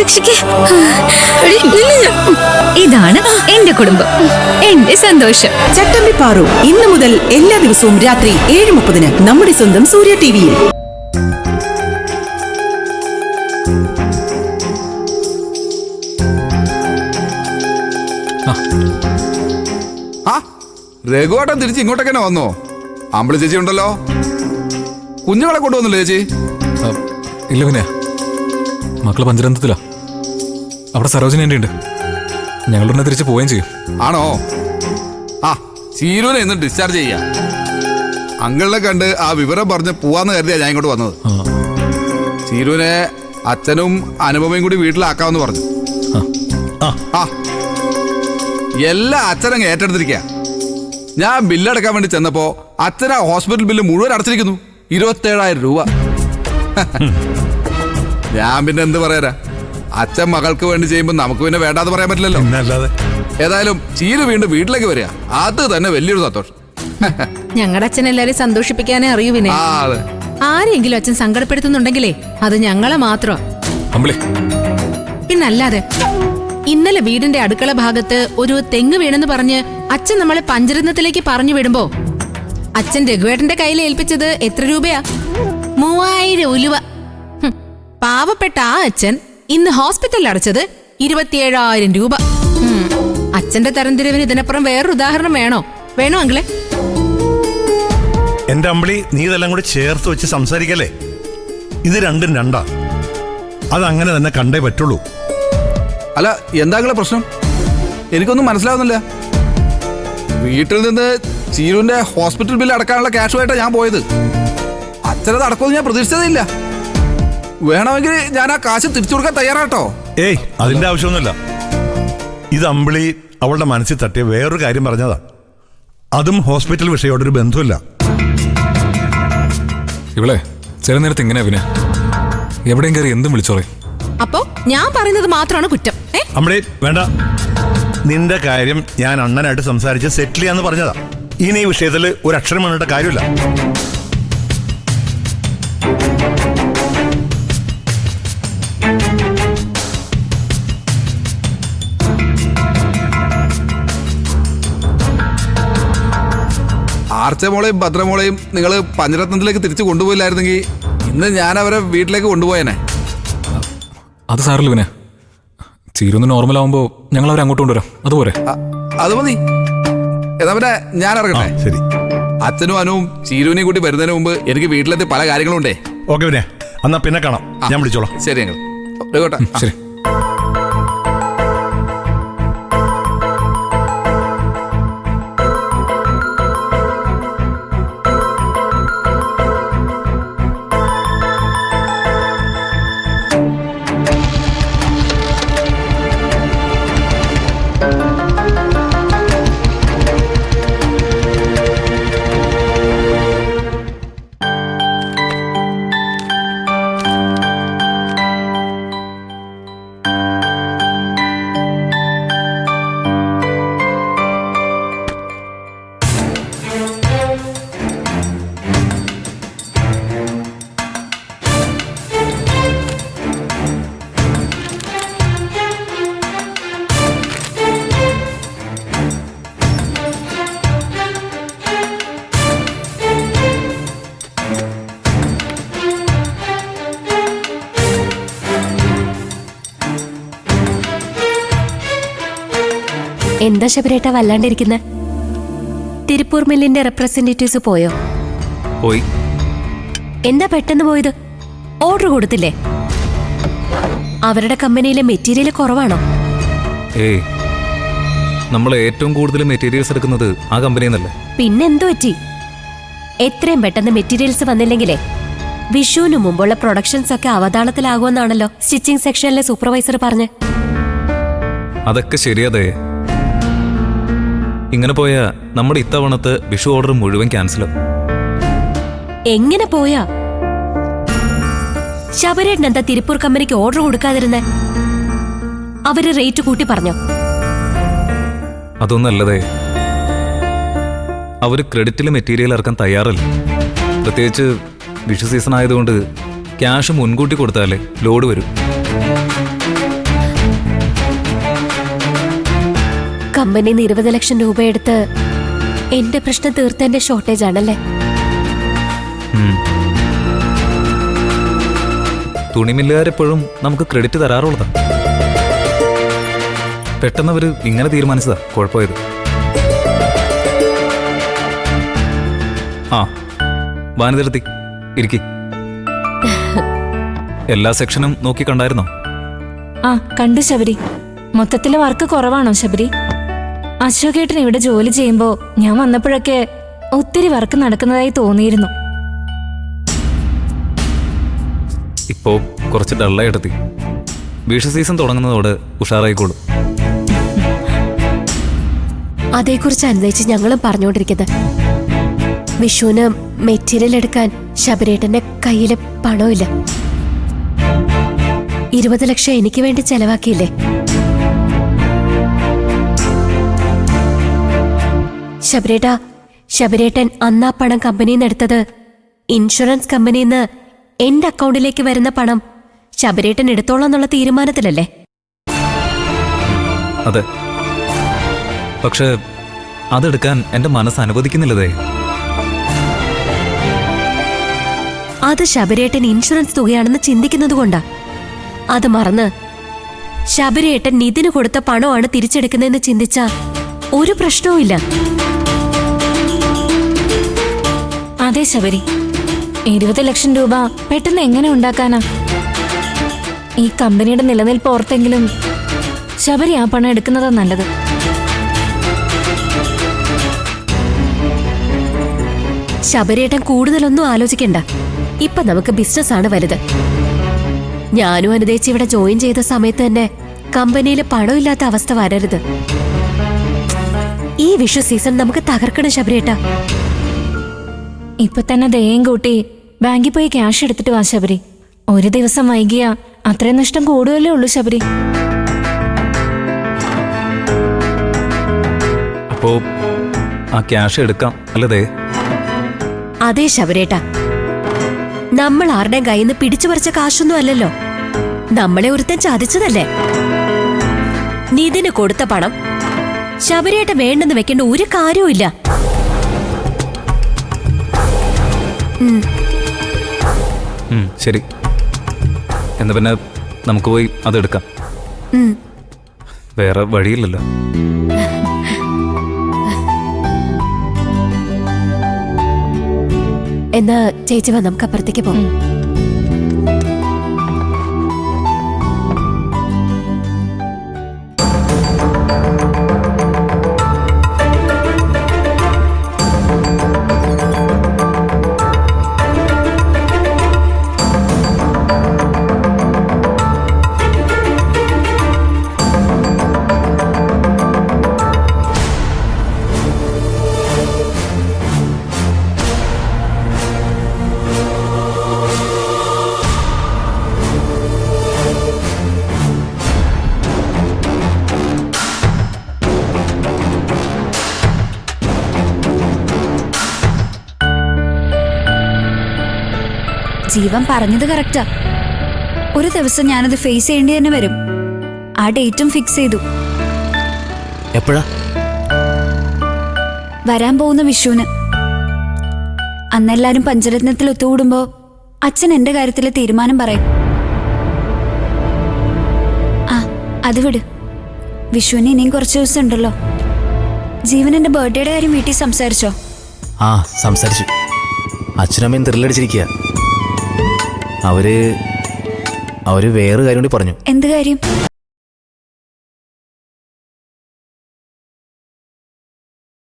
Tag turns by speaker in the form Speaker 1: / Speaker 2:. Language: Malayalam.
Speaker 1: രക്ഷിക്ക്. ഇതാണ് എന്റെ കുടുംബം, എന്റെ സന്തോഷം.
Speaker 2: ചട്ടമ്പി പാറു ഇന്നു മുതൽ എല്ലാ ദിവസവും രാത്രി 7:30 നമ്മുടെ സ്വന്തം സൂര്യ ടിവിയിൽ.
Speaker 3: രഘുവാട്ടം തിരിച്ച് ഇങ്ങോട്ടൊക്കെ തന്നെ വന്നോ? അമ്പിളി ചേച്ചി ഉണ്ടല്ലോ. കുഞ്ഞുങ്ങളെ കൊണ്ടുവന്നില്ലേ ചേച്ചി?
Speaker 4: ഇല്ല, പിന്നെ മക്കള് പഞ്ചരന്തത്തിലാ. അവിടെ സരോജന എൻ്റെ ഉണ്ട്. ഞങ്ങളുടെ തിരിച്ച് പോവുകയും ചെയ്യും.
Speaker 3: ആണോ? ചീരുവിനെ ഇന്ന് ഡിസ്ചാർജ് ചെയ്യാ. അങ്കിളിനെ കണ്ട് ആ വിവരം പറഞ്ഞ് പോവാന്ന് കരുതിയാ ഞാൻ ഇങ്ങോട്ട് വന്നത്. ചീരുവിനെ അച്ഛനും അനുപമയും കൂടി വീട്ടിലാക്കാമെന്ന് പറഞ്ഞു. എല്ലാ അച്ഛനങ്ങ് ഏറ്റെടുത്തിരിക്കുക. ഞാൻ ബില്ലടക്കാൻ വേണ്ടി ചെന്നപ്പോ അച്ഛനാ ഹോസ്പിറ്റൽ ബില്ല് മുഴുവൻ അടച്ചിരിക്കുന്നു. 27,000 രൂപ. ഞാൻ പിന്നെ എന്ത് പറയാ? അച്ഛൻ മകൾക്ക് വേണ്ടി ചെയ്യുമ്പോ നമുക്ക് പിന്നെ വേണ്ടാന്ന് പറയാൻ പറ്റില്ലല്ലോ. ഏതായാലും ചീരു വീണ്ടും വീട്ടിലേക്ക് വരിക, അത് തന്നെ വലിയൊരു സന്തോഷം.
Speaker 5: ഞങ്ങളുടെ അച്ഛൻ എല്ലാരെയും സന്തോഷിപ്പിക്കാനേ അറിയൂ. പിന്നെ ആരെങ്കിലും അച്ഛൻ സങ്കടപ്പെടുത്തുന്നുണ്ടെങ്കിലേ അത് ഞങ്ങളെ മാത്രം. പിന്നല്ലാതെ ഇന്നലെ വീടിന്റെ അടുക്കള ഭാഗത്ത് ഒരു തെങ്ങ് വീണെന്ന് പറഞ്ഞ് അച്ഛൻ നമ്മളെ പഞ്ചരത്നത്തിലേക്ക് പറഞ്ഞു വിടുമ്പോ അച്ഛൻ രഘുവേട്ടന്റെ കയ്യിൽ ഏൽപ്പിച്ചത് എത്ര രൂപയാ? 3000 ഉലുവ. പാവപ്പെട്ട ആ അച്ഛൻ ഇന്ന് ഹോസ്പിറ്റലിൽ അടച്ചത് 27,000 രൂപ. അച്ഛന്റെ തരംതിരിവിന് ഇതിനപ്പുറം വേറൊരു ഉദാഹരണം വേണോ അങ്കിളെ?
Speaker 6: എന്റെ അമ്പിളി, നീ ഇതെല്ലാം കൂടി ചേർത്ത് വെച്ച് സംസാരിക്കല്ലേ? ഇത് രണ്ടും രണ്ടാ. അതങ്ങനെ തന്നെ കണ്ടേ പറ്റുള്ളൂ.
Speaker 3: അല്ല, എന്താ പ്രശ്നം? എനിക്കൊന്നും മനസ്സിലാവുന്നില്ല. വീട്ടിൽ നിന്ന് ചീരുവിന്റെ ഹോസ്പിറ്റൽ ബില്ല് അടക്കാനുള്ള ക്യാഷുമായിട്ടാണ് ഞാൻ പോയത്. അച്ഛനത് അടക്കുമെന്ന് ഞാൻ പ്രതീക്ഷിച്ചതേയില്ല. വേണമെങ്കിൽ ഞാൻ ആ കാശ് തിരിച്ചു കൊടുക്കാൻ തയ്യാറാട്ടോ.
Speaker 6: ഏയ്, അതിന്റെ ആവശ്യമൊന്നുമില്ല. ഇത് അമ്പിളി അവളുടെ മനസ്സിൽ തട്ടിയ വേറൊരു കാര്യം പറഞ്ഞതാ. അതും ഹോസ്പിറ്റൽ വിഷയോടൊരു ബന്ധമില്ല.
Speaker 4: ഇവളെ ചില നേരത്ത് ഇങ്ങനെ പിന്നെ എവിടെയും കയറി എന്തും വിളിച്ചോളേ.
Speaker 5: അപ്പോ ഞാൻ പറയുന്നത് മാത്രമാണ് കുറ്റം.
Speaker 6: അമ്പിളി വേണ്ട. നിന്റെ കാര്യം ഞാൻ അണ്ണനായിട്ട് സംസാരിച്ച് സെറ്റിൽ ചെയ്യാന്ന് പറഞ്ഞതാ. ഇനി ഈ വിഷയത്തിൽ ഒരു അക്ഷരം വേണ്ട കാര്യമില്ല.
Speaker 3: ആർച്ചമോളെയും ഭദ്രമോളെയും നിങ്ങൾ പഞ്ചരത്നത്തിലേക്ക് തിരിച്ചു കൊണ്ടുപോയില്ലായിരുന്നെങ്കിൽ ഇന്ന് ഞാൻ അവരെ വീട്ടിലേക്ക് കൊണ്ടുപോയേനെ.
Speaker 4: അത് സാറില്ല, പിന്നെ ചീരൊന്ന് നോർമൽ ആവുമ്പോ ഞങ്ങൾ അവരെ അങ്ങോട്ട് കൊണ്ടുവരാം. അതുപോലെ
Speaker 3: അത് മതി. എന്നാ പിന്നെ ഞാൻ ഇറങ്ങട്ടെ.
Speaker 6: ശരി.
Speaker 3: അച്ഛനും അനുവും ചീരുവിനെയും കൂട്ടി വരുന്നതിന് മുമ്പ് എനിക്ക് വീട്ടിലെത്തി പല കാര്യങ്ങളും ഉണ്ടേ.
Speaker 6: ഓക്കെ, പിന്നെ എന്നാ പിന്നെ കാണാം. ഞാൻ വിളിച്ചോളാം.
Speaker 3: ശരി ഞങ്ങൾ
Speaker 4: ശരി.
Speaker 7: എന്താ ശബരേട്ട വല്ലാണ്ടിരിക്കുന്ന? തിരുപ്പൂർ മില്ലിന്റെ റെപ്രസെന്റേറ്റീവ്സ് പോയോ?
Speaker 4: പോയി.
Speaker 7: എന്താ പെട്ടെന്ന് പോയത്? ഓർഡർ കൊടുത്തില്ലേ? അവരുടെ കമ്പനിയിലെ മെറ്റീരിയൽ കുറവാണോ?
Speaker 4: ഏയ്, നമ്മൾ ഏറ്റവും കൂടുതൽ മെറ്റീരിയൽസ് എടുക്കുന്നത് ആ കമ്പനിയിൽ നിന്നല്ലേ.
Speaker 7: പിന്നെന്തു പറ്റി? എത്രയും പെട്ടെന്ന് മെറ്റീരിയൽസ് വന്നില്ലെങ്കിലേ വിഷുവിന് മുമ്പുള്ള പ്രൊഡക്ഷൻസ് ഒക്കെ അവതാളത്തിലാകുമെന്നാണല്ലോ സ്റ്റിച്ചിങ് സെക്ഷനിലെ സൂപ്പർവൈസർ പറഞ്ഞ്.
Speaker 4: അതൊക്കെ ശരിയാതേ. ഇങ്ങനെ പോയാ നമ്മുടെ ഇത്തവണത്തെ വിഷു ഓർഡർ മുഴുവൻ ക്യാൻസൽ.
Speaker 7: എങ്ങനെ പോയാ? ശബരേട്ടൻ എന്താ തിരുപ്പൂർ കമ്പനിക്ക് ഓർഡർ കൊടുക്കാതിരുന്നേ? അവര് റേറ്റ് കൂട്ടി പറഞ്ഞോ?
Speaker 4: അതൊന്നല്ലതേ, അവര് ക്രെഡിറ്റിൽ മെറ്റീരിയൽ ഇറക്കാൻ തയ്യാറല്ല. പ്രത്യേകിച്ച് വിഷു സീസൺ ആയതുകൊണ്ട് ക്യാഷ് മുൻകൂട്ടി കൊടുത്താലേ ലോഡ് വരും.
Speaker 7: കമ്പനിയിൽ നിന്ന് 20 ലക്ഷം രൂപ എടുത്ത് എന്റെ പ്രശ്നം തീർത്തതിന്റെ ഷോർട്ടേജ് ആണല്ലേ?
Speaker 4: തുണിമില്ലുകാരെപ്പോഴും നമുക്ക് ക്രെഡിറ്റ് തരാറുള്ളതാ. പെട്ടെന്ന് അവര് ഇങ്ങനെ തീരുമാനിച്ചതാ കുഴപ്പമായത്. ആ വാനിതിർത്തി ഇരിക്കി. എല്ലാ സെക്ഷനും നോക്കി കണ്ടായിരുന്നോ?
Speaker 1: ആ കണ്ടു ശബരി. മൊത്തത്തിലെ വർക്ക് കുറവാണോ ശബരി? അശോകേട്ടൻ ഇവിടെ ജോലി ചെയ്യുമ്പോ ഞാൻ വന്നപ്പോഴൊക്കെ ഒത്തിരി വർക്ക് നടക്കുന്നതായി തോന്നിയിരുന്നു.
Speaker 4: ഇപ്പോ കുറച്ച് ഡള്ളായി എടുത്തി. വിഷു സീസൺ തുടങ്ങുന്നതോടെ ഉഷാറായിക്കോളും.
Speaker 7: അതേക്കുറിച്ച് അനുസരിച്ച് ഞങ്ങളും പറഞ്ഞുകൊണ്ടിരിക്കുന്നത്. വിഷുവിന് മെറ്റീരിയൽ എടുക്കാൻ ശബരേട്ടന്റെ കയ്യില് പണമില്ല. 20 ലക്ഷം എനിക്ക് വേണ്ടി ചെലവാക്കിയില്ലേ? ശബരേട്ടൻ അന്നാ പണം കമ്പനിയിൽ നിന്ന് എടുത്തത് ഇൻഷുറൻസ് കമ്പനിയിൽ നിന്ന് എന്റെ അക്കൗണ്ടിലേക്ക് വരുന്ന പണം ശബരേട്ടൻ എടുത്തോളാം എന്നുള്ള തീരുമാനത്തിലല്ലേ?
Speaker 4: അതെ, പക്ഷെ അതെടുക്കാൻ എന്റെ മനസ്സ് അനുവദിക്കുന്നില്ലതേ.
Speaker 7: അത് ശബരേട്ടൻ ഇൻഷുറൻസ് തുകയാണെന്ന് ചിന്തിക്കുന്നത് കൊണ്ടാ. അത് മറന്ന് ശബരേട്ടൻ നിതിന് കൊടുത്ത പണമാണ് തിരിച്ചെടുക്കുന്നതെന്ന് ചിന്തിച്ച ഒരു പ്രശ്നവുമില്ല.
Speaker 1: അതെ ശബരി, 20 ലക്ഷം രൂപ പെട്ടെന്ന് എങ്ങനെ ഉണ്ടാക്കാനാ? ഈ കമ്പനിയുടെ നിലനിൽപ്പ് ഓർത്തെങ്കിലും ശബരി ആ പണം എടുക്കുന്നതാ നല്ലത്.
Speaker 7: ശബരേട്ടൻ കൂടുതലൊന്നും ആലോചിക്കണ്ട. ഇപ്പൊ നമുക്ക് ബിസിനസ് ആണ് വലുത്. ഞാനും അനുദേശിച്ച് ഇവിടെ ജോയിൻ ചെയ്ത സമയത്ത് തന്നെ കമ്പനിയിൽ പണമില്ലാത്ത അവസ്ഥ വരരുത്. ഈ വിഷു സീസൺ നമുക്ക് തകർക്കണം ശബരേട്ടാ.
Speaker 1: ഇപ്പൊ തന്നെ ദയം കൂട്ടി ബാങ്കിൽ പോയി ക്യാഷ് എടുത്തിട്ട് വാ ശബരി. ഒരു ദിവസം വൈകിയാ അത്രയും നഷ്ടം കൂടുകയല്ലേ ഉള്ളൂ ശബരി.
Speaker 4: അപ്പോ ആ ക്യാഷ് എടുക്കാം അല്ലതേ?
Speaker 7: അതെ ശബരേട്ടാ, നമ്മൾ ആരുടെയും കയ്യിൽ നിന്ന് പിടിച്ചു പറിച്ച കാശൊന്നും അല്ലല്ലോ. നമ്മളെ ഒരുത്തൻ ചതിച്ചതല്ലേ? നിതിന് കൊടുത്ത പണം ശബരേട്ട വേണ്ടെന്ന് വെക്കേണ്ട ഒരു കാര്യവുമില്ല.
Speaker 4: ശരി, എന്നാ പിന്നെ നമുക്ക് പോയി അതെടുക്കാം. വേറെ വഴിയില്ലല്ലോ.
Speaker 7: എന്നാ ചേച്ചി വാ, നമുക്ക് അപ്പുറത്തേക്ക് പോകാം.
Speaker 8: ജീവൻ പറഞ്ഞത് കറക്റ്റാ. ഒരു ദിവസം ഞാനത് ഫേസ് ചെയ്യേണ്ടി തന്നെ വരും. ആ ഡേറ്റും ഫിക്സ് ചെയ്തു.
Speaker 9: എപ്പോഴാ?
Speaker 8: വരാൻ പോകുന്ന വിഷുവിന്. അന്നെല്ലാരും പഞ്ചരത്നത്തിൽ ഒത്തുകൂടുമ്പോ അച്ഛൻ എന്റെ കാര്യത്തില് തീരുമാനം പറയും. ആ അത് വിട്. വിഷുവിന് ഇനിയും കുറച്ച് ദിവസം ഉണ്ടല്ലോ. ജീവൻ എന്റെ ബർത്ത്ഡേയുടെ കാര്യം വീട്ടിൽ സംസാരിച്ചോ?
Speaker 9: ആ സംസാരിച്ചു. അച്ഛനമ്മയും ത്രില്ലടിച്ചിരിക്കുക. അവര് വേറൊരു കാര്യം കൂടി പറഞ്ഞു.
Speaker 8: എന്ത് കാര്യം?